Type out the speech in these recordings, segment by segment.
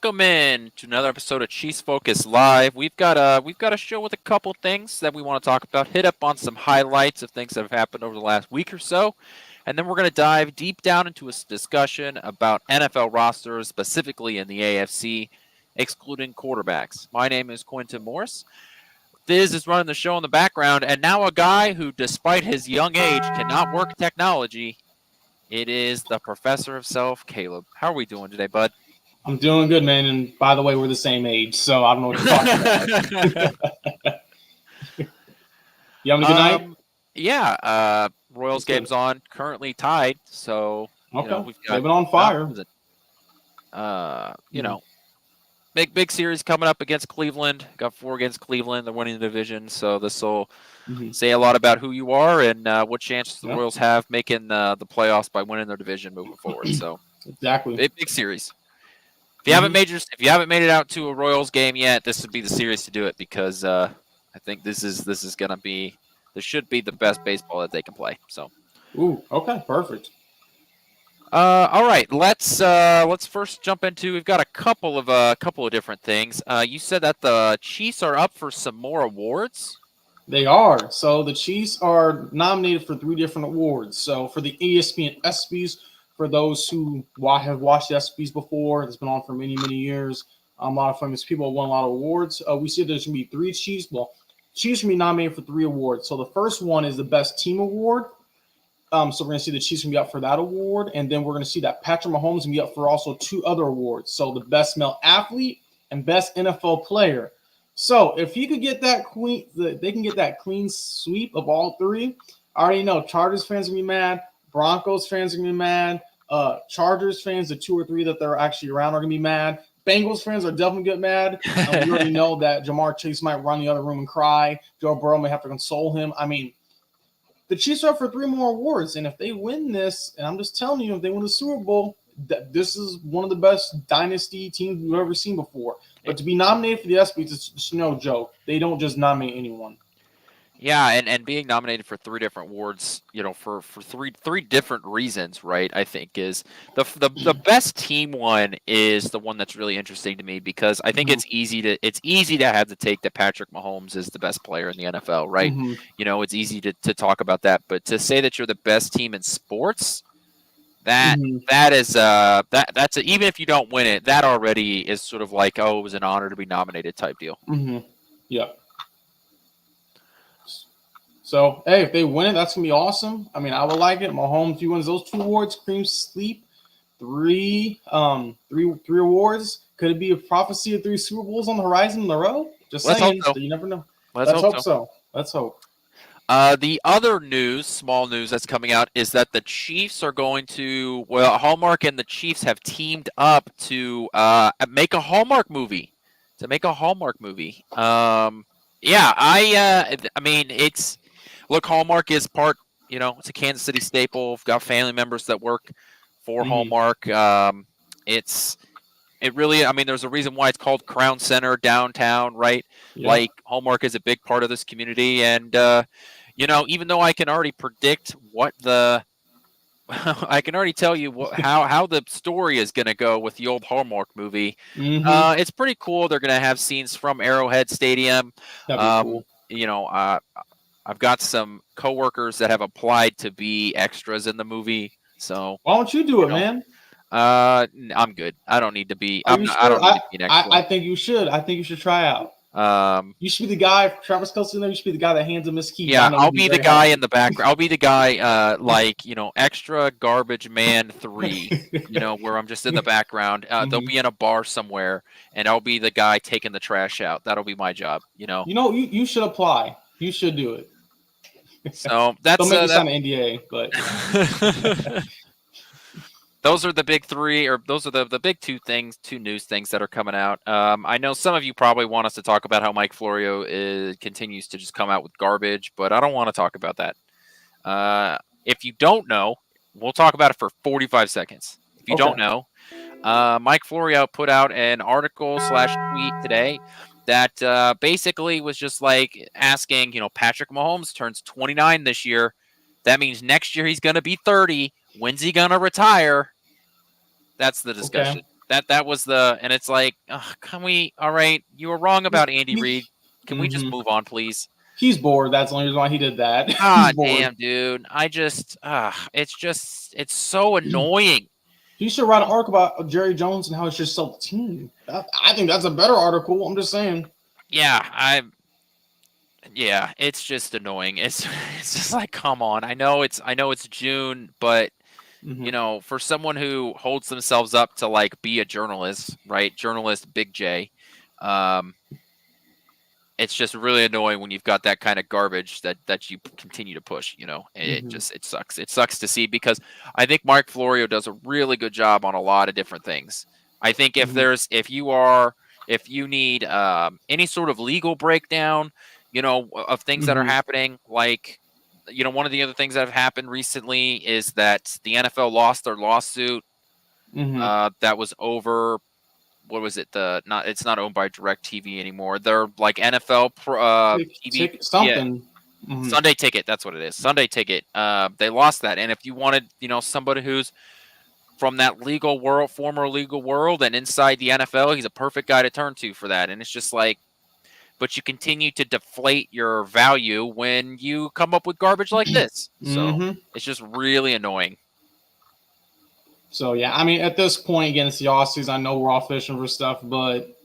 Welcome in to another episode of Chiefs Focus Live. We've got a show with a couple things that we want to talk about. Hit up on some highlights of things that have happened over the last week or so, and then we're going to dive deep down into a discussion about NFL rosters, specifically in the AFC, excluding quarterbacks. My name is Quentin Morris. Thiz is running the show in the background, and now a guy who, despite his young age, cannot work technology. It is the professor himself, Caleb. How are we doing today, bud? I'm doing good, man. And by the way, we're the same age, so I don't know what you're talking about. You having a good night? Yeah. Royals game's on. Currently tied, so Okay. we've got. They've been on fire. Big series coming up against Cleveland. Got 4 against Cleveland. They're winning the division, so this will say a lot about who you are and what chances the Royals have making the playoffs by winning their division moving forward. So exactly, big series. If you haven't made it out to a Royals game yet, this would be the series to do it because I think this should be the best baseball that they can play. So, okay, perfect. All right, let's first jump into. We've got a couple of different things. You said that the Chiefs are up for some more awards. They are. So the Chiefs are nominated for 3 different awards. So for the ESPN ESPYs. For those who have watched the ESPYs before, it's been on for many, many years. A lot of famous people have won a lot of awards. We see there's going to be 3 Chiefs. Well, Chiefs are going to be nominated for 3 awards. So the first one is the Best Team Award. So we're going to see the Chiefs going to be up for that award. And then we're going to see that Patrick Mahomes is going to be up for also 2 other awards. So the Best Male Athlete and Best NFL Player. So if he could get that they can get that clean sweep of all 3. I already know Chargers fans are going to be mad. Broncos fans are going to be mad. Chargers fans, the 2 or 3 that they're actually around, are going to be mad. Bengals fans are definitely get mad. We already know that Jamar Chase might run the other room and cry. Joe Burrow may have to console him. I mean, the Chiefs are up for 3 more awards, and if they win this, and I'm just telling you, if they win the Super Bowl, this is one of the best dynasty teams we've ever seen before. But to be nominated for the ESPYs, it's no joke. They don't just nominate anyone. Yeah, and being nominated for 3 different awards, for three different reasons, right? I think is the best team one is the one that's really interesting to me because I think it's easy to have the take that Patrick Mahomes is the best player in the NFL, right? It's easy to talk about that, but to say that you're the best team in sports, that's even if you don't win it, that already is sort of like, oh, it was an honor to be nominated type deal. Yeah. So, hey, if they win it, that's going to be awesome. I mean, I would like it. Mahomes, if he wins those 2 awards, cream sleep, 3 awards. Could it be a prophecy of 3 Super Bowls on the horizon in a row? Just saying. So. You never know. Let's hope so. Let's hope. The other small news that's coming out is that the Chiefs are going to, Hallmark and the Chiefs have teamed up to make a Hallmark movie. Look, Hallmark is part, it's a Kansas City staple. We've got family members that work for Hallmark. There's a reason why it's called Crown Center downtown, right? Yeah. Like Hallmark is a big part of this community. And, even though I can already predict I can already tell you how the story is going to go with the old Hallmark movie. It's pretty cool. They're going to have scenes from Arrowhead Stadium. That'd be cool. I've got some coworkers that have applied to be extras in the movie. So why don't you do it, man? I'm good. I don't need to be. I don't need to be an extra. I think you should. I think you should try out. You should be the guy. Travis Kelce, you should be the guy that hands him his keys. Yeah, I'll be the guy in the background. I'll be the guy, extra garbage man 3. Where I'm just in the background. They'll be in a bar somewhere, and I'll be the guy taking the trash out. That'll be my job. You should apply. You should do it. So that's don't make me sign an NDA, but those are the big 3, or those are the big 2 news things that are coming out. I know some of you probably want us to talk about how Mike Florio continues to just come out with garbage, but I don't want to talk about that. If you don't know, we'll talk about it for 45 seconds. If you don't know, Mike Florio put out an article / tweet today that basically was just like asking, Patrick Mahomes turns 29 this year. That means next year he's going to be 30. When's he going to retire? That's the discussion. That was and it's like, can we? All right, you were wrong about Andy Reid. Can we just move on, please? He's bored. That's the only reason why he did that. He's God bored. damn, dude. It's so annoying. He should write an article about Jerry Jones and how he should sell the team. I think that's a better article. I'm just saying. Yeah, it's just annoying. It's just like, come on. I know it's June, but you know, for someone who holds themselves up to like be a journalist, right? Journalist Big J. It's just really annoying when you've got that kind of garbage that you continue to push, you know. It sucks. It sucks to see, because I think Mark Florio does a really good job on a lot of different things. I think if you need any sort of legal breakdown, you know, of things that are happening, like, you know, one of the other things that have happened recently is that the NFL lost their lawsuit that was over. What was it? It's not owned by DirecTV anymore. They're like NFL TV something. Yeah. Sunday Ticket. That's what it is. Sunday Ticket. They lost that, and if you wanted, you know, somebody who's from that legal world, former legal world, and inside the NFL, he's a perfect guy to turn to for that. And it's just like, but you continue to deflate your value when you come up with garbage like this. So it's just really annoying. So, yeah, I mean, at this point, again, it's the offseason. I know we're all fishing for stuff, but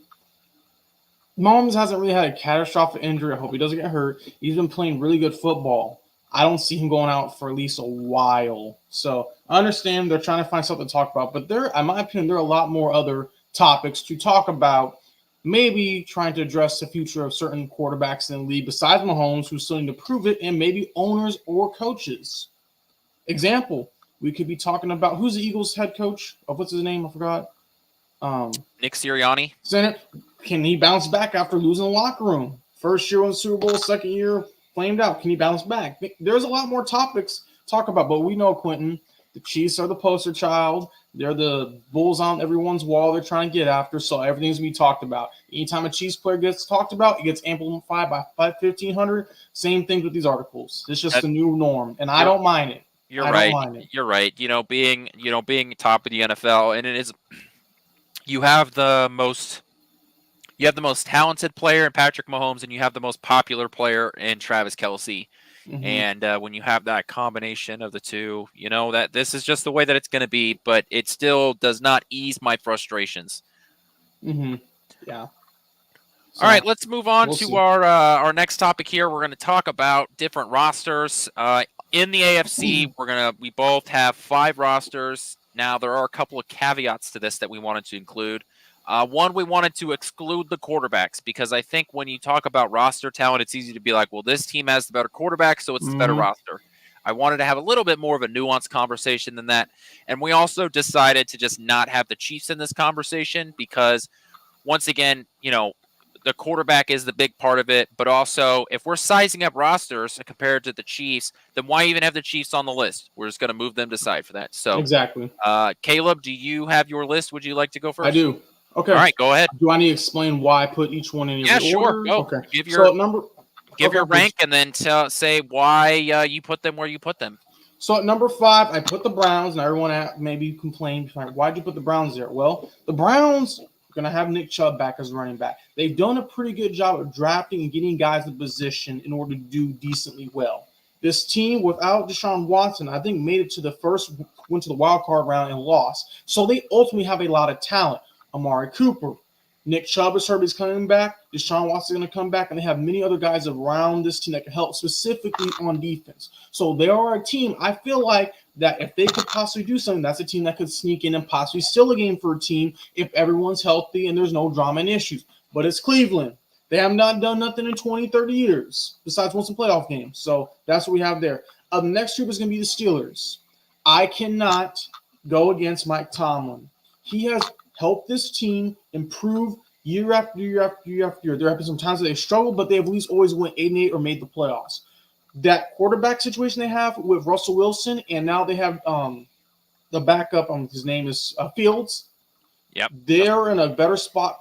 Mahomes hasn't really had a catastrophic injury. I hope he doesn't get hurt. He's been playing really good football. I don't see him going out for at least a while. So, I understand they're trying to find something to talk about, but in my opinion, there are a lot more other topics to talk about. Maybe trying to address the future of certain quarterbacks in the league besides Mahomes, who's still need to prove it, and maybe owners or coaches. Example. We could be talking about who's the Eagles head coach? What's his name? I forgot. Nick Sirianni. Can he bounce back after losing the locker room? First year on the Super Bowl, second year flamed out. Can he bounce back? There's a lot more topics to talk about, but we know, Quentin, the Chiefs are the poster child. They're the bulls on everyone's wall they're trying to get after, so everything's going to be talked about. Anytime a Chiefs player gets talked about, it gets amplified by 1,500. Same thing with these articles. It's just the new norm, and I don't mind it. You're right. You know, being top of the NFL, and it is, you have the most talented player in Patrick Mahomes, and you have the most popular player in Travis Kelce. And when you have that combination of the two, you know that this is just the way that it's going to be, but it still does not ease my frustrations. Yeah. All right, let's move on to our next topic here. We're going to talk about different rosters. In the AFC, we both have 5 rosters. Now, there are a couple of caveats to this that we wanted to include. One, we wanted to exclude the quarterbacks, because I think when you talk about roster talent, it's easy to be like, well, this team has the better quarterback, so it's the better roster. I wanted to have a little bit more of a nuanced conversation than that. And we also decided to just not have the Chiefs in this conversation because, once again, you know, the quarterback is the big part of it, but also if we're sizing up rosters compared to the Chiefs, then why even have the Chiefs on the list? We're just going to move them to side for that. So exactly. Caleb, do you have your list? Would you like to go first? I do. Okay. All right, go ahead. Do I need to explain why I put each one in your order? Go. Okay. Give your rank and then say why you put them where you put them. So at number 5, I put the Browns, and everyone maybe complained, why'd you put the Browns there? Well, the Browns going to have Nick Chubb back as running back. They've done a pretty good job of drafting and getting guys in position in order to do decently well. This team, without Deshaun Watson, I think went to the wild card round and lost. So they ultimately have a lot of talent. Amari Cooper, Nick Chubb is hurt, he's coming back. Deshaun Watson is going to come back, and they have many other guys around this team that can help specifically on defense. So they are a team, I feel like, that if they could possibly do something, that's a team that could sneak in and possibly steal a game for a team if everyone's healthy and there's no drama and issues. But it's Cleveland. They have not done nothing in 20, 30 years besides win some playoff games. So that's what we have there. The next group is going to be the Steelers. I cannot go against Mike Tomlin. He has helped this team improve year after year after year after year. There have been some times that they struggled, but they have at least always went 8-8 or made the playoffs. That quarterback situation they have with Russell Wilson, and now they have the backup. His name is Fields. Yep. They're in a better spot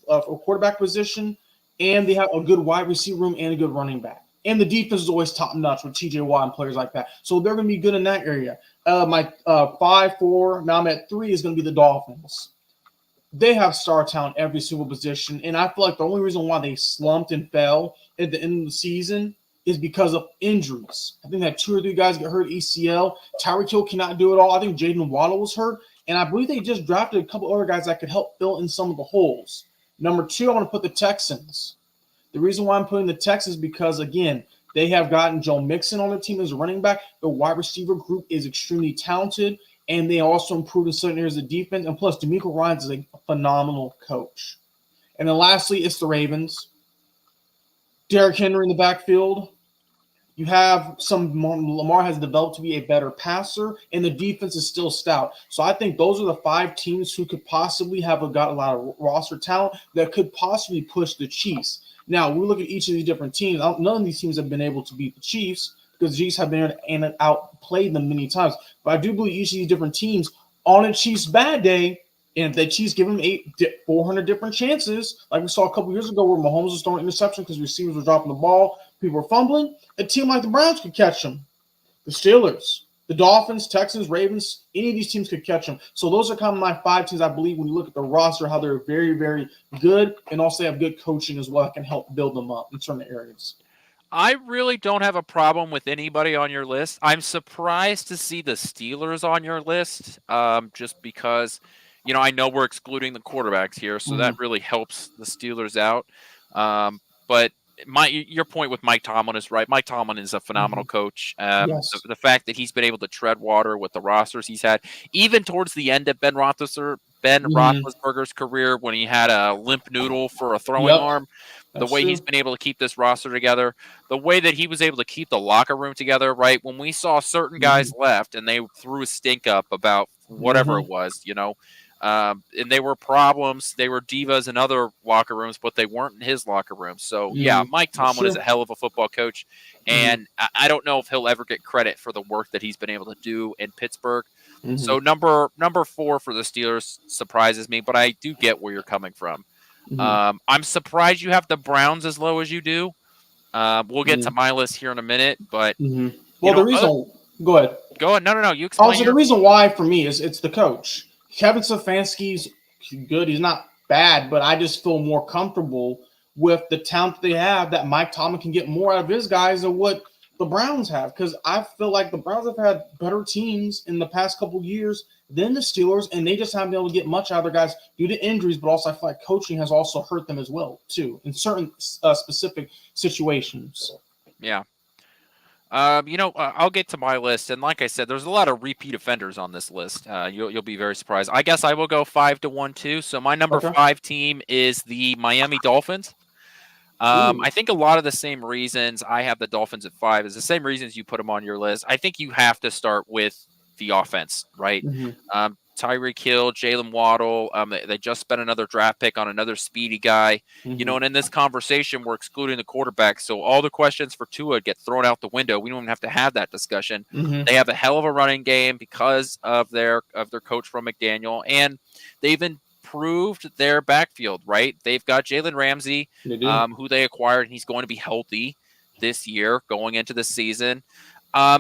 for quarterback position, and they have a good wide receiver room and a good running back. And the defense is always top notch with TJ Watt and players like that. So they're going to be good in that area. My 5-4, now I'm at 3, is going to be the Dolphins. they have star talent every single position, and I feel like the only reason why they slumped and fell at the end of the season is because of injuries. I think that 2 or 3 guys get hurt ACL. Tyreek Hill cannot do it all. I think Jaden Waddle was hurt, and I believe they just drafted a couple other guys that could help fill in some of the holes. Number 2, I want to put the Texans. The reason why I'm putting the Texans is because, again, they have gotten Joe Mixon on their team as a running back. The wide receiver group is extremely talented, and they also improved in certain areas of defense. And plus, DeMeco Ryans is a phenomenal coach. And then lastly, it's the Ravens. Derrick Henry in the backfield. You have Lamar has developed to be a better passer, and the defense is still stout. So I think those are the 5 teams who could possibly have got a lot of roster talent that could possibly push the Chiefs. Now, we look at each of these different teams. None of these teams have been able to beat the Chiefs because the Chiefs have been able to outplayed them many times. But I do believe each of these different teams on a Chiefs bad day, and if the Chiefs give them 400 different chances, like we saw a couple years ago where Mahomes was throwing interception because receivers were dropping the ball, people were fumbling, a team like the Browns could catch them. The Steelers, the Dolphins, Texans, Ravens, any of these teams could catch them. So those are kind of my 5 teams, I believe, when you look at the roster, how they're very, very good, and also have good coaching as well that can help build them up in certain areas. I really don't have a problem with anybody on your list. I'm surprised to see the Steelers on your list, just because, I know we're excluding the quarterbacks here, so that really helps the Steelers out. But your point with Mike Tomlin is right. Mike Tomlin is a phenomenal coach. Yes. The fact that he's been able to tread water with the rosters he's had, even towards the end of Ben Roethlisberger's career, when he had a limp noodle for a throwing arm, the way he's been able to keep this roster together, the way that he was able to keep the locker room together, right? When we saw certain guys left and they threw a stink up about whatever it was, and they were problems. They were divas in other locker rooms, but they weren't in his locker room. So, yeah, Mike Tomlin is a hell of a football coach, and I don't know if he'll ever get credit for the work that he's been able to do in Pittsburgh. So number 4 for the Steelers surprises me, but I do get where you're coming from. I'm surprised you have the Browns as low as you do. We'll get to my list here in a minute, but well, the reason. Go ahead. Go ahead. No. You explain. Also, the reason why for me is it's the coach. Kevin Stefanski's good. He's not bad, but I just feel more comfortable with the talent they have that Mike Tomlin can get more out of his guys than what the Browns have. Because I feel like the Browns have had better teams in the past couple years than the Steelers, and they just haven't been able to get much out of their guys due to injuries, but also I feel like coaching has also hurt them as well, too, in certain specific situations. Yeah. I'll get to my list, and like I said, there's a lot of repeat offenders on this list. You'll be very surprised. I guess I will go 5 to 1 too. So my number 5 team is the Miami Dolphins. I think a lot of the same reasons I have the Dolphins at 5 is the same reasons you put them on your list. I think you have to start with the offense, right? Tyreek Hill, Jalen Waddle. They just spent another draft pick on another speedy guy. And in this conversation, we're excluding the quarterback. So all the questions for Tua get thrown out the window. We don't even have to have that discussion. They have a hell of a running game because of their coach from McDaniel, and they've improved their backfield, right? They've got Jalen Ramsey, who they acquired, and he's going to be healthy this year going into the season.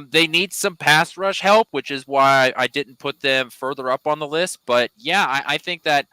They need some pass rush help, which is why I didn't put them further up on the list. But yeah, I think that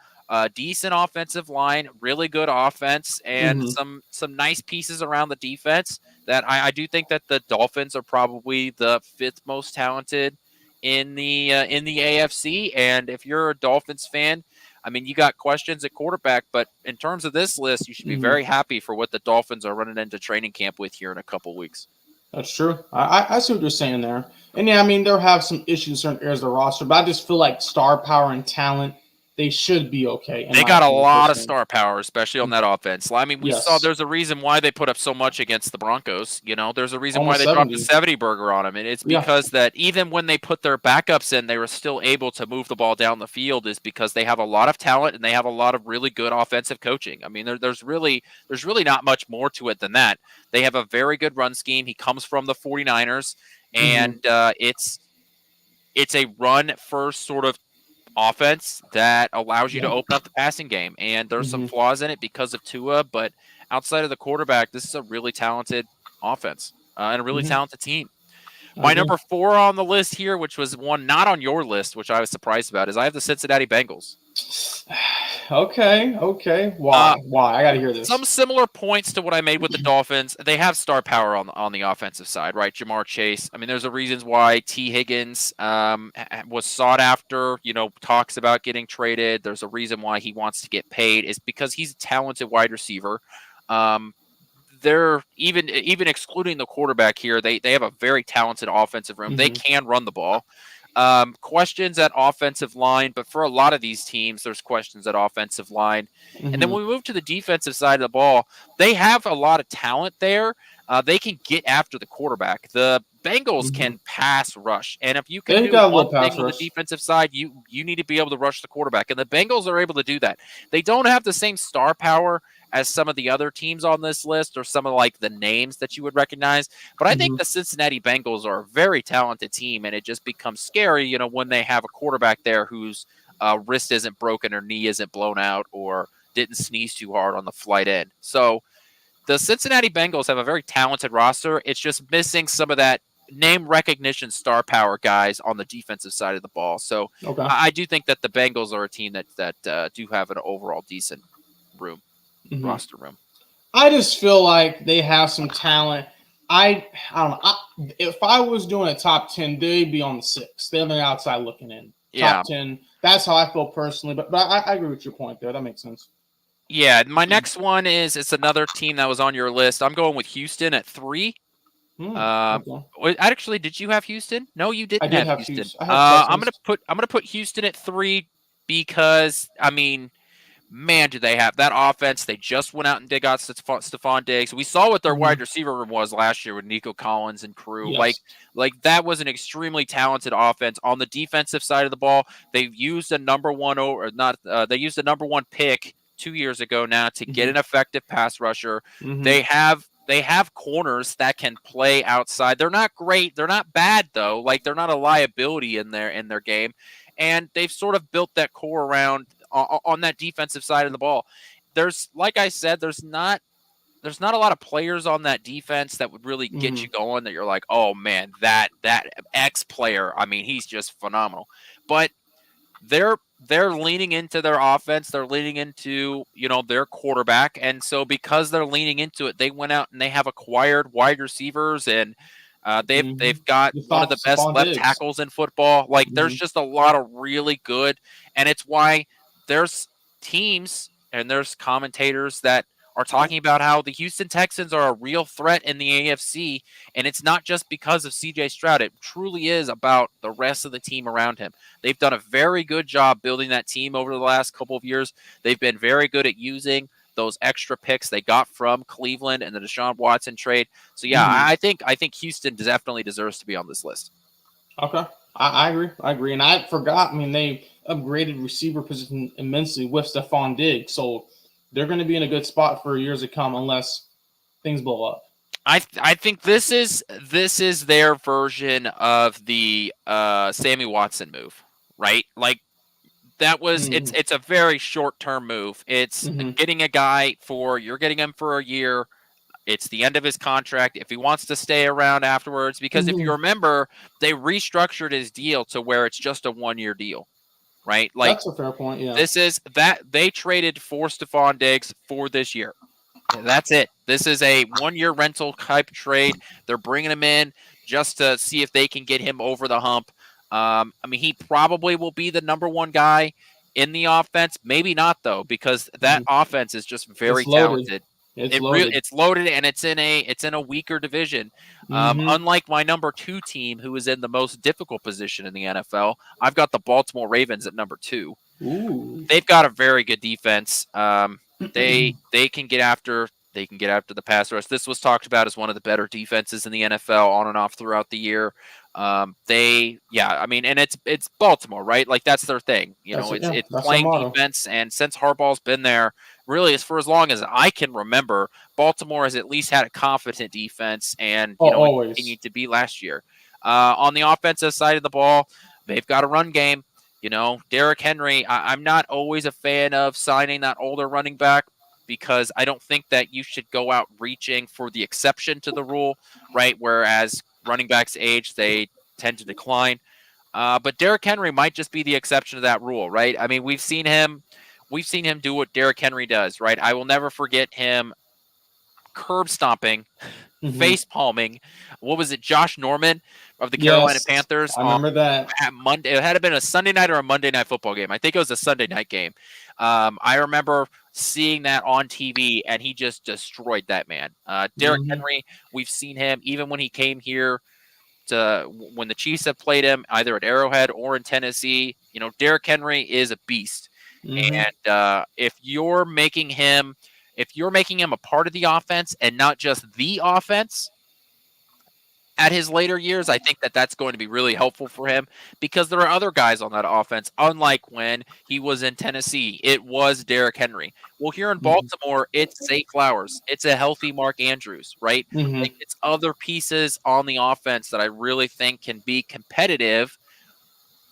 decent offensive line, really good offense, and some nice pieces around the defense. That I do think that the Dolphins are probably the 5th most talented in the AFC. And if you're a Dolphins fan, I mean, you got questions at quarterback, but in terms of this list, you should be very happy for what the Dolphins are running into training camp with here in a couple weeks. That's true. I see what you're saying there. And yeah, I mean, they'll have some issues in certain areas of the roster, but I just feel like star power and talent, they should be okay. They got a lot of star power, especially on that offense. I mean, we saw there's a reason why they put up so much against the Broncos. There's a reason why they dropped the 70 burger on them. And it's because that even when they put their backups in, they were still able to move the ball down the field, is because they have a lot of talent and they have a lot of really good offensive coaching. I mean, there's really not much more to it than that. They have a very good run scheme. He comes from the 49ers, and it's a run-first sort of offense that allows you to open up the passing game. And there's some flaws in it because of Tua, but outside of the quarterback, this is a really talented offense and a really talented team. My number 4 on the list here, which was one not on your list, which I was surprised about, is I have the Cincinnati Bengals. Okay. Why? I got to hear this. Some similar points to what I made with the Dolphins. They have star power on the offensive side, right? Jamar Chase. I mean, there's a reasons why T. Higgins was sought after. Talks about getting traded. There's a reason why he wants to get paid. Is because he's a talented wide receiver. They're even excluding the quarterback here. They have a very talented offensive room. They can run the ball. Questions at offensive line, but for a lot of these teams, there's questions at offensive line. And then when we move to the defensive side of the ball, they have a lot of talent there. They can get after the quarterback. The Bengals can pass rush, and if you can do one thing on the defensive side, you need to be able to rush the quarterback, and the Bengals are able to do that. They don't have the same star power as some of the other teams on this list or some of like the names that you would recognize. But I think the Cincinnati Bengals are a very talented team, and it just becomes scary, when they have a quarterback there whose wrist isn't broken or knee isn't blown out or didn't sneeze too hard on the flight in. So the Cincinnati Bengals have a very talented roster. It's just missing some of that name recognition star power guys on the defensive side of the ball. So I do think that the Bengals are a team that do have an overall decent roster room. I just feel like they have some talent. I don't know. If I was doing a top 10, they'd be on the 6th. They're on the outside looking in. Top 10. That's how I feel personally. But I agree with your point there. That makes sense. Yeah, my next one it's another team that was on your list. I'm going with Houston at 3. Actually, did you have Houston? No, you didn't have Houston. I'm gonna put Houston at 3 because man, do they have that offense. They just went out and they got Stephon Diggs. We saw what their wide receiver room was last year with Nico Collins and crew. Yes. Like that was an extremely talented offense. On the defensive side of the ball, they've used a number one they used a number 1 pick 2 years ago now to get an effective pass rusher. They have corners that can play outside. They're not great. They're not bad though. Like they're not a liability in their game. And they've sort of built that core around on that defensive side of the ball. Like I said, there's not a lot of players on that defense that would really get you going that you're like, oh man, that X player, he's just phenomenal. But they're leaning into their offense. They're leaning into, their quarterback. And so because they're leaning into it, they went out and they have acquired wide receivers and they've got one of the best left tackles in football. Like there's just a lot of really good, and it's why there's teams and there's commentators that are talking about how the Houston Texans are a real threat in the AFC, and it's not just because of CJ Stroud. It truly is about the rest of the team around him. They've done a very good job building that team over the last couple of years. They've been very good at using those extra picks they got from Cleveland and the Deshaun Watson trade. So yeah, I think Houston definitely deserves to be on this list. Okay. I agree. And I forgot, they upgraded receiver position immensely with Stephon Diggs. So they're going to be in a good spot for years to come unless things blow up. I think this is their version of the Sammy Watson move, right? Like that was it's a very short-term move. It's getting a guy you're getting him for a year. It's the end of his contract. If he wants to stay around afterwards, because if you remember, they restructured his deal to where it's just a 1-year deal, right? Like that's a fair point. Yeah, this is that they traded for Stephon Diggs for this year. That's it. This is a 1-year rental type trade. They're bringing him in just to see if they can get him over the hump. He probably will be the number 1 guy in the offense. Maybe not though, because that offense is just very talented. It's loaded, and it's in a weaker division. Unlike my number 2 team, who is in the most difficult position in the NFL, I've got the Baltimore Ravens at number 2. Ooh. They've got a very good defense. They can get after the pass rush. This was talked about as one of the better defenses in the NFL on and off throughout the year. And it's Baltimore, right? Like that's their thing. It's playing defense, and since Harbaugh's been there, really, as for as long as I can remember, Baltimore has at least had a confident defense, and it continued to be last year. On the offensive side of the ball, they've got a run game. Derrick Henry, I'm not always a fan of signing that older running back because I don't think that you should go out reaching for the exception to the rule, right? Whereas running backs age, they tend to decline. But Derrick Henry might just be the exception to that rule, right? We've seen him we've seen him do what Derrick Henry does, right? I will never forget him curb stomping, face palming. What was it, Josh Norman of the Carolina Yes, Panthers I on remember that. Monday? It had been a Sunday night or a Monday night football game. I think it was a Sunday night game. I remember seeing that on TV, and he just destroyed that man. Derrick Henry, we've seen him even when he came here to when the Chiefs have played him either at Arrowhead or in Tennessee. You know, Derrick Henry is a beast, and if you're making him a part of the offense and not just the offense at his later years, I think that that's going to be really helpful for him because there are other guys on that offense. Unlike when he was in Tennessee, it was Derrick Henry. Well, here in Baltimore, it's Zay Flowers. It's a healthy Mark Andrews, right? Like it's other pieces on the offense that I really think can be competitive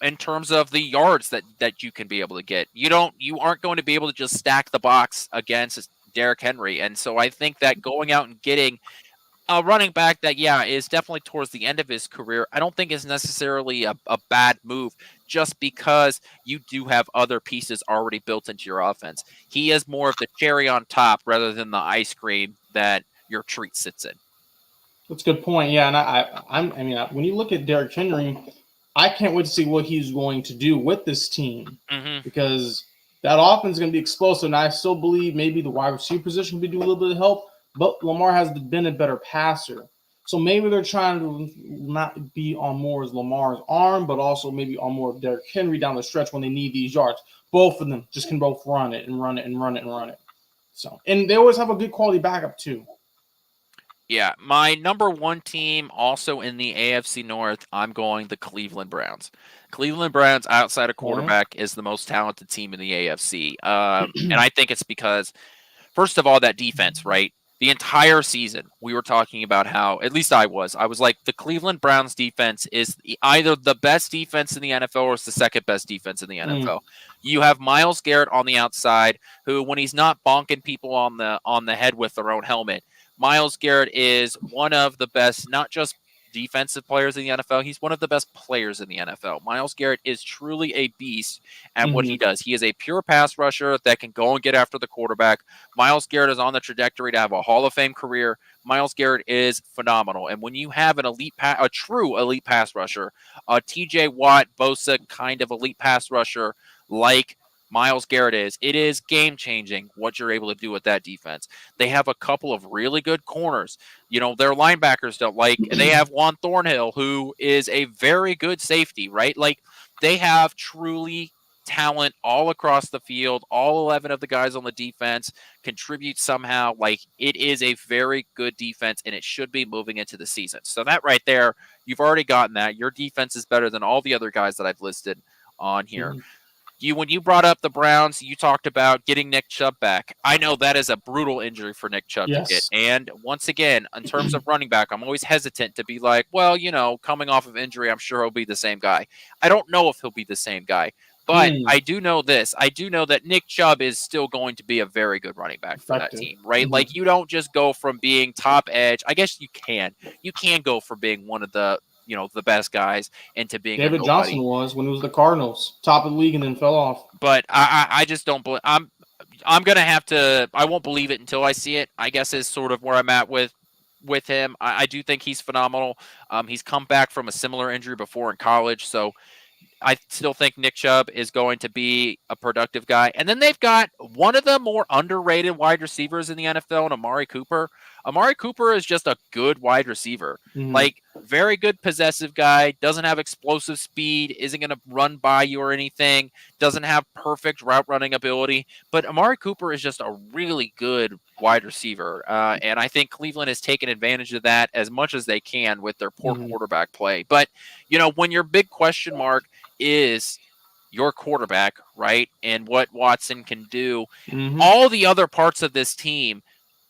in terms of the yards that you can be able to get. You aren't going to be able to just stack the box against Derrick Henry. And so I think that going out and getting a running back that, is definitely towards the end of his career, I don't think is necessarily a bad move just because you do have other pieces already built into your offense. He is more of the cherry on top rather than the ice cream that your treat sits in. That's a good point. Yeah, and I mean, when you look at Derrick Henry, I can't wait to see what he's going to do with this team because that offense is going to be explosive. And I still believe maybe the wide receiver position could do a little bit of help, but Lamar has been a better passer. So maybe they're trying to not be on more as Lamar's arm, but also maybe on more of Derrick Henry down the stretch when they need these yards. Both of them just can both run it and run it and run it and run it. So, and they always have a good quality backup too. Yeah, my number one team also in the AFC North, I'm going the Cleveland Browns. Cleveland Browns outside of quarterback is the most talented team in the AFC. And I think it's because, first of all, that defense, right? The entire season, we were talking about how, at least I was like, the Cleveland Browns defense is either the best defense in the NFL or it's the second best defense in the NFL. You have Myles Garrett on the outside, who, when he's not bonking people on the head with their own helmet, Myles Garrett is one of the best, not just defensive players in the NFL, he's one of the best players in the NFL. Myles Garrett is truly a beast at what he does. He is a pure pass rusher that can go and get after the quarterback. Myles Garrett is on the trajectory to have a Hall of Fame career. Myles Garrett is phenomenal. And when you have a true elite pass rusher, a TJ Watt, Bosa kind of elite pass rusher like Myles Garrett it is game-changing what you're able to do with that defense. They have a couple of really good corners. You know, their linebackers they have Juan Thornhill, who is a very good safety, right? Like, they have truly talent all across the field. All 11 of the guys on the defense contribute somehow. Like, it is a very good defense, and it should be moving into the season. So that right there, you've already gotten that. Your defense is better than all the other guys that I've listed on here. When you brought up the Browns, you talked about getting Nick Chubb back. I know that is a brutal injury for Nick Chubb to get. And once again, in terms of running back, I'm always hesitant to be like, well, coming off of injury, I'm sure he'll be the same guy. I don't know if he'll be the same guy. But I do know this. I do know that Nick Chubb is still going to be a very good running back for that team, right? Like, you don't just go from being top edge. I guess you can. You can go from being one of the best guys into being David Johnson was when he was the Cardinals, top of the league, and then fell off. But I just don't believe. I'm gonna have to. I won't believe it until I see it, I guess, is sort of where I'm at with him. I do think he's phenomenal. He's come back from a similar injury before in college, so I still think Nick Chubb is going to be a productive guy. And then they've got one of the more underrated wide receivers in the NFL, Amari Cooper. Amari Cooper is just a good wide receiver. Like, very good possessive guy, doesn't have explosive speed, isn't going to run by you or anything, doesn't have perfect route running ability. But Amari Cooper is just a really good wide receiver. And I think Cleveland has taken advantage of that as much as they can with their poor quarterback play. But, when your big question mark is your quarterback, right, and what Watson can do, all the other parts of this team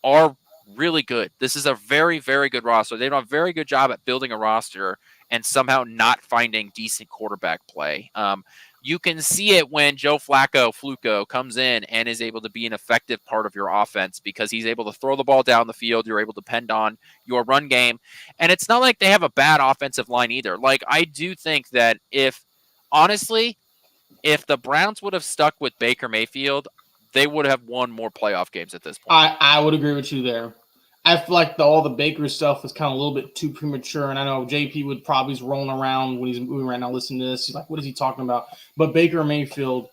are really good. This is a very, very good roster. They've done a very good job at building a roster and somehow not finding decent quarterback play. You can see it when Joe Flacco comes in and is able to be an effective part of your offense because he's able to throw the ball down the field. You're able to depend on your run game. And it's not like they have a bad offensive line either. Like, I do think that honestly, if the Browns would have stuck with Baker Mayfield, they would have won more playoff games at this point. I would agree with you there. I feel like all the Baker stuff is kind of a little bit too premature, and I know JP would probably be rolling around when he's moving right now listening to this. He's like, what is he talking about? But Baker Mayfield,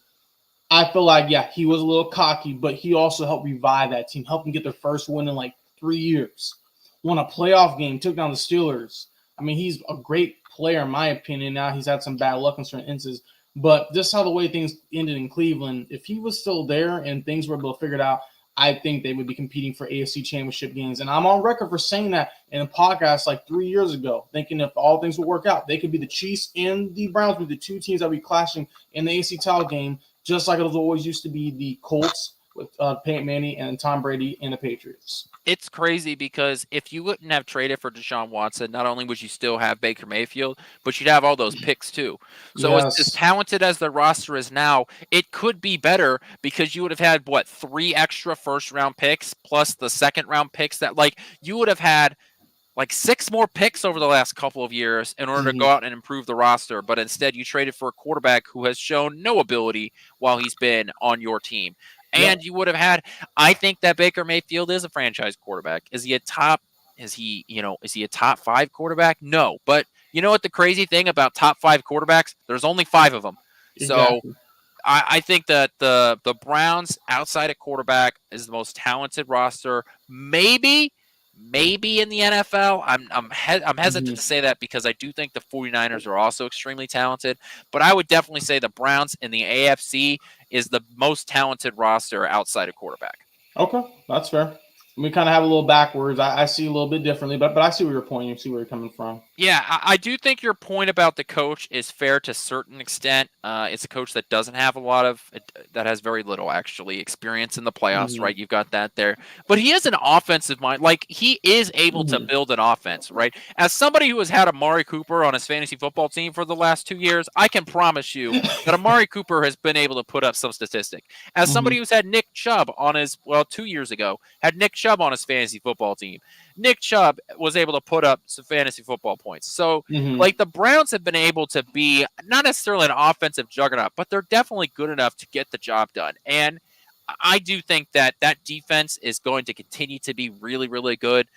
I feel like, yeah, he was a little cocky, but he also helped revive that team, helped them get their first win in like 3 years. Won a playoff game, took down the Steelers. I mean, he's a great player in my opinion. Now he's had some bad luck in certain instances, but just how the way things ended in Cleveland, if he was still there and things were able to figure it out, I think they would be competing for AFC Championship games. And I'm on record for saying that in a podcast like 3 years ago, thinking if all things would work out, they could be the Chiefs and the Browns with the two teams that would be clashing in the AFC title game, just like it was always used to be the Colts with Peyton Manning and Tom Brady and the Patriots. It's crazy because if you wouldn't have traded for Deshaun Watson, not only would you still have Baker Mayfield, but you'd have all those picks too. So as talented as the roster is now, it could be better because you would have had, 3 extra first-round picks plus the second-round picks that, you would have had, 6 more picks over the last couple of years in order to go out and improve the roster. But instead, you traded for a quarterback who has shown no ability while he's been on your team. And you would have had, I think that Baker Mayfield is a franchise quarterback. Is he a top 5 quarterback? No. But you know what the crazy thing about top 5 quarterbacks? There's only 5 of them. Exactly. So I think that the Browns outside of quarterback is the most talented roster. Maybe in the NFL. I'm hesitant to say that because I do think the 49ers are also extremely talented, but I would definitely say the Browns in the AFC is the most talented roster outside of quarterback. Okay, that's fair. We kind of have a little backwards. I see a little bit differently, but I see where you're pointing. See where you're coming from. Yeah, I do think your point about the coach is fair to a certain extent. It's a coach that doesn't have that has very little actually experience in the playoffs, right? You've got that there, but he is an offensive mind. He is able to build an offense, right? As somebody who has had Amari Cooper on his fantasy football team for the last 2 years, I can promise you that Amari Cooper has been able to put up some statistic. As somebody who's had Nick Chubb on his 2 years ago, had Nick Chubb on his fantasy football team. Nick Chubb was able to put up some fantasy football points. So, the Browns have been able to be not necessarily an offensive juggernaut, but they're definitely good enough to get the job done. And I do think that defense is going to continue to be really, really good.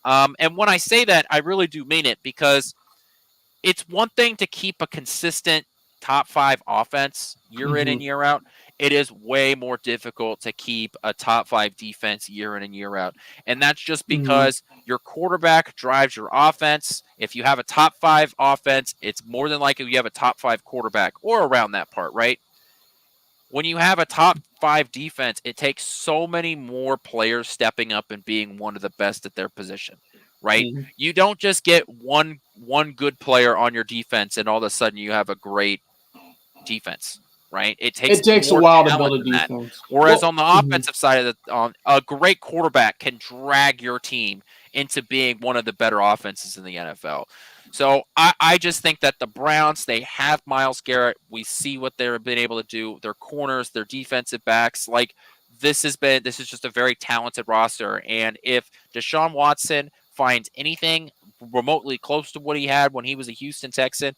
And when I say that, I really do mean it because it's one thing to keep a consistent top 5 offense year in and year out. It is way more difficult to keep a top 5 defense year in and year out. And that's just because your quarterback drives your offense. If you have a top 5 offense, it's more than likely you have a top 5 quarterback or around that part, right? When you have a top 5 defense, it takes so many more players stepping up and being one of the best at their position, right? You don't just get one good player on your defense and all of a sudden you have a great defense. Right, it takes a while to build a defense. Whereas on the offensive side of a great quarterback can drag your team into being one of the better offenses in the NFL. So I just think that the Browns, they have Myles Garrett. We see what they've been able to do. Their corners, their defensive backs, this is just a very talented roster. And if Deshaun Watson finds anything remotely close to what he had when he was a Houston Texan,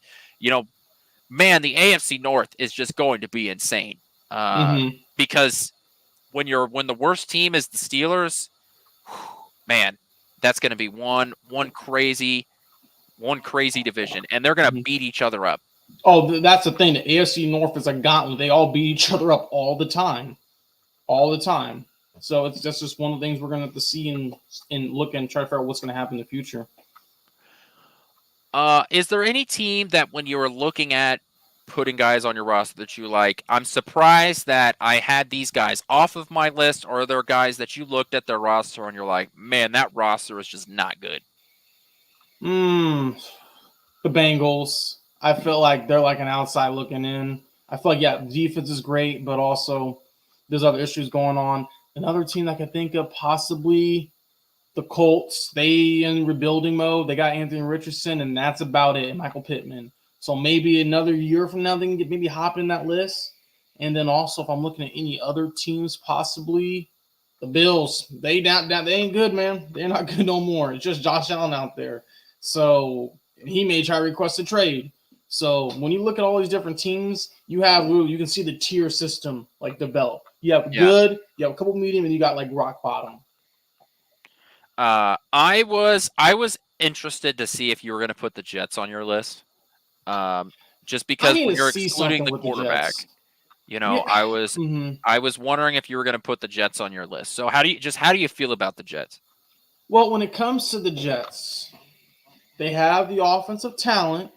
man, the AFC North is just going to be insane. Because when the worst team is the Steelers, man, that's going to be one crazy division, and they're going to beat each other up. Oh, that's the thing. The AFC North is a gauntlet. They all beat each other up all the time. So that's just one of the things we're going to have to see and look and try to figure out what's going to happen in the future. Is there any team that when you were looking at putting guys on your roster that you like, I'm surprised that I had these guys off of my list, or are there guys that you looked at their roster and you're like, man, that roster is just not good? The Bengals. I feel like they're like an outside looking in. I feel like, defense is great, but also there's other issues going on. Another team I can think of, possibly the Colts. They in rebuilding mode. They got Anthony Richardson, and that's about it. And Michael Pittman. So maybe another year from now, they can maybe hop in that list. And then also, if I'm looking at any other teams, possibly the Bills. They ain't good, man. They're not good no more. It's just Josh Allen out there. So he may try to request a trade. So when you look at all these different teams, you can see the tier system like develop. You have Yeah. good, you have a couple medium, and you got like rock bottom. I was interested to see if you were going to put the Jets on your list. Just I because need when to you're see excluding something the with the quarterback, Jets. I Yeah. was Mm-hmm. I was wondering if you were going to put the Jets on your list. So how do you feel about the Jets? Well, when it comes to the Jets, they have the offensive talent,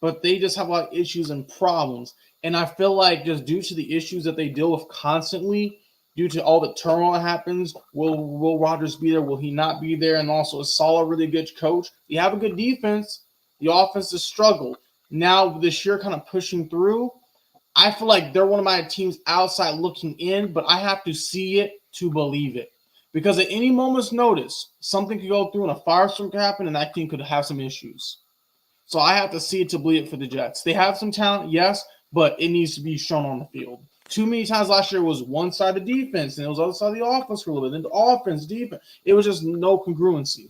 but they just have a lot of issues and problems. And I feel like just due to the issues that they deal with constantly, due to all the turmoil that happens, will Rodgers be there? Will he not be there? And also a solid, really good coach. You have a good defense. The offense has struggled. Now this year, kind of pushing through. I feel like they're one of my teams outside looking in, but I have to see it to believe it. Because at any moment's notice, something could go through and a firestorm could happen, and that team could have some issues. So I have to see it to believe it for the Jets. They have some talent, yes, but it needs to be shown on the field. Too many times last year was one side of defense, and it was other side of the offense for a little bit. Then the offense, defense. It was just no congruency.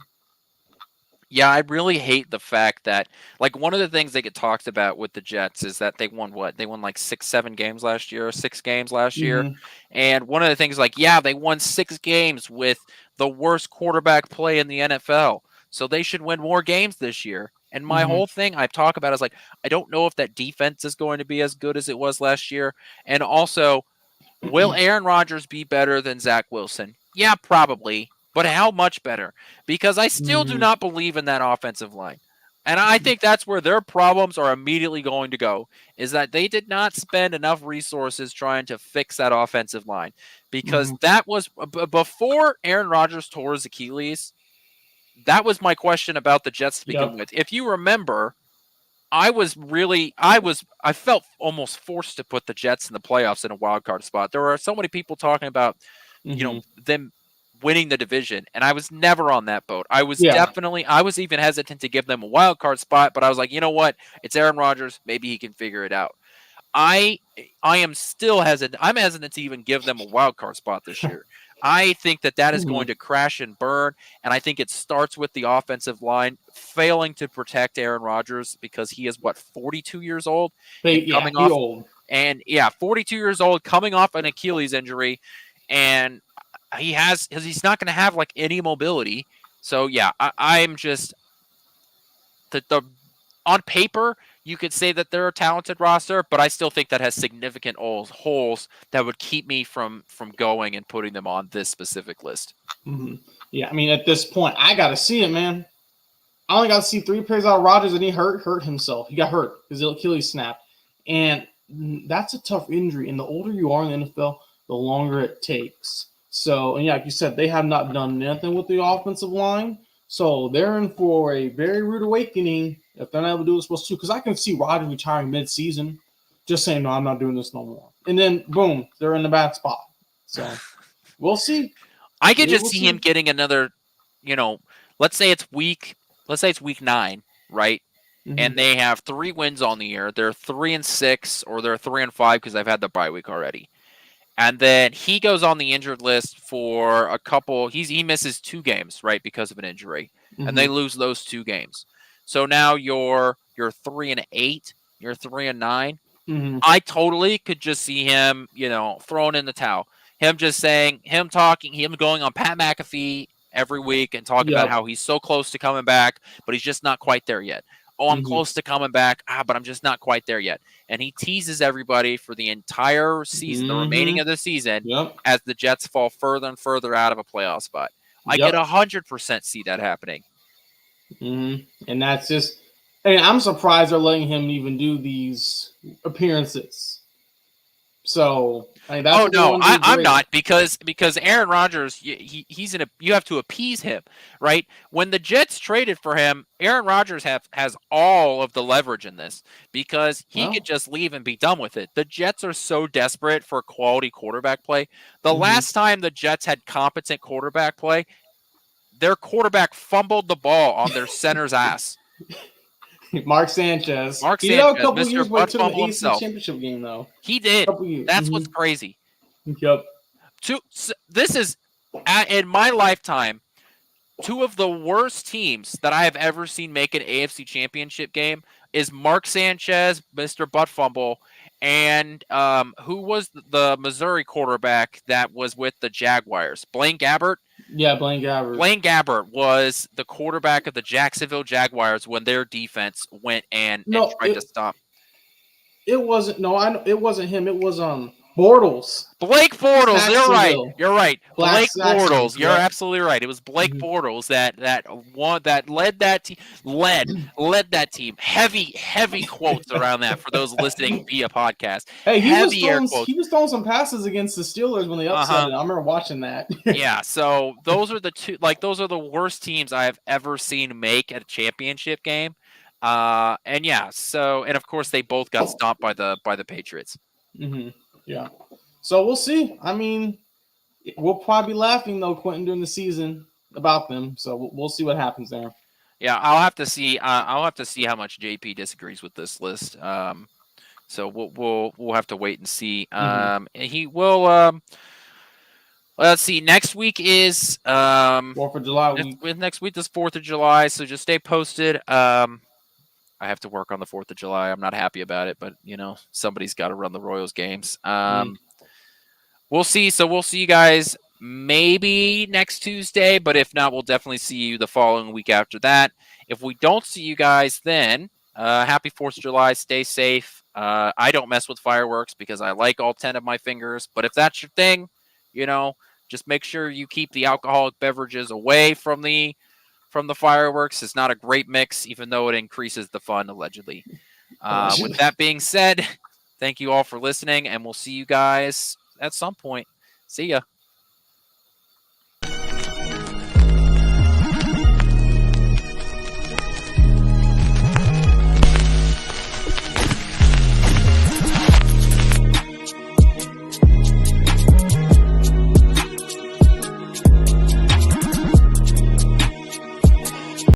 Yeah, I really hate the fact that like one of the things they get talked about with the Jets is that they won what? They won like 6, 7 games last year, 6 games last year. Mm-hmm. And one of the things like, yeah, they won 6 games with the worst quarterback play in the NFL. So they should win more games this year. And my Mm-hmm. whole thing I talk about is like, I don't know if that defense is going to be as good as it was last year. And also, will Aaron Rodgers be better than Zach Wilson? Yeah, probably. But how much better? Because I still do Mm-hmm. not believe in that offensive line. And I think that's where their problems are immediately going to go, is that they did not spend enough resources trying to fix that offensive line. Because Mm-hmm. that was before Aaron Rodgers tore his Achilles, that was my question about the Jets to begin Yep. with. If you remember, I felt almost forced to put the Jets in the playoffs in a wild card spot. There were so many people talking about, Mm-hmm. them winning the division, and I was never on that boat. I was Yeah. even hesitant to give them a wild card spot, but I was like, you know what? It's Aaron Rodgers. Maybe he can figure it out. I am still hesitant. I'm hesitant to even give them a wild card spot this year. I think that is Mm-hmm. going to crash and burn, and I think it starts with the offensive line failing to protect Aaron Rodgers because he is 42 years old and Yeah, coming he off old. 42 years old, coming off an Achilles injury, and he's not going to have like any mobility. So yeah, I'm just the on paper, you could say that they're a talented roster, but I still think that has significant holes that would keep me from going and putting them on this specific list. Mm-hmm. Yeah, I mean, at this point, I got to see it, man. I only got to see 3 plays out of Rodgers, and he hurt himself. He got hurt. His Achilles snapped. And that's a tough injury. And the older you are in the NFL, the longer it takes. So, and yeah, like you said, they have not done nothing with the offensive line. So they're in for a very rude awakening if they're not able to do what they're supposed to. Because I can see Rodgers retiring mid-season, just saying, no, I'm not doing this no more. And then, boom, they're in the bad spot. So we'll see. I could just We'll see see. him getting another, let's say it's week 9, right? Mm-hmm. And they have 3 wins on the year. They're 3-6 or they're 3-5 because they've had the bye week already. And then he goes on the injured list for a couple. He misses 2 games, right, because of an injury, Mm-hmm. and they lose those 2 games. So now you're 3-8, you're 3-9. Mm-hmm. I totally could just see him, throwing in the towel. Him just saying, him going on Pat McAfee every week and talking about Yep. how he's so close to coming back, but he's just not quite there yet. Oh, I'm Mm-hmm. close to coming back, but I'm just not quite there yet. And he teases everybody for the entire season, the remaining of the season, Yep. as the Jets fall further and further out of a playoff spot. I Yep. could 100% see that happening. Mm-hmm. And that's just, and I'm surprised they're letting him even do these appearances. So, I mean, that's Oh what they no, want to do. I'm Great. not because Aaron Rodgers, you have to appease him, right? When the Jets traded for him, Aaron Rodgers has all of the leverage in this because he Well, could just leave and be done with it. The Jets are so desperate for quality quarterback play. The mm-hmm. last time the Jets had competent quarterback play, their quarterback fumbled the ball on their center's ass. Mark Sanchez. Mark He did have a Sanchez, couple Mr. years where he Butt took him to Fumble the AC himself. championship game, though. He did. Couple years. That's Mm-hmm. what's crazy. Yep. This is, in my lifetime, 2 of the worst teams that I have ever seen make an AFC championship game. is Mark Sanchez, Mr. Butt Fumble, and who was the Missouri quarterback that was with the Jaguars? Blaine Gabbert. Yeah, Blaine Gabbert. Blaine Gabbert was the quarterback of the Jacksonville Jaguars when their defense went and tried to stop. It wasn't. No, it wasn't him. It was Bortles. Blake Bortles. You're right. You're right. Black Blake Bortles. Saxons, You're yeah. absolutely right. It was Blake Bortles that led that team. Led that team. Heavy quotes around that for those listening via podcast. Hey, he quotes. was throwing some passes against the Steelers when they upset it. I remember watching that. Yeah. So those are the two. Like those are the worst teams I have ever seen make at a championship game. And yeah. So and of course they both got stomped by the Patriots. Mm-hmm. Yeah. So we'll see. I mean, we'll probably be laughing though, Quentin, during the season about them. So we'll see what happens there. Yeah, I'll have to see. I'll have to see how much JP disagrees with this list. So we'll have to wait and see. He will. Let's see. Next week is 4th of July week. Next week is 4th of July. So just stay posted. I have to work on the 4th of July. I'm not happy about it, but somebody's got to run the Royals games. We'll see. So we'll see you guys maybe next Tuesday, but if not, we'll definitely see you the following week after that. If we don't see you guys then, happy 4th of July. Stay safe. I don't mess with fireworks because I like all 10 of my fingers, but if that's your thing, just make sure you keep the alcoholic beverages away from the fireworks. It's not a great mix, even though it increases the fun, allegedly. With that being said, thank you all for listening, and we'll see you guys at some point. See ya.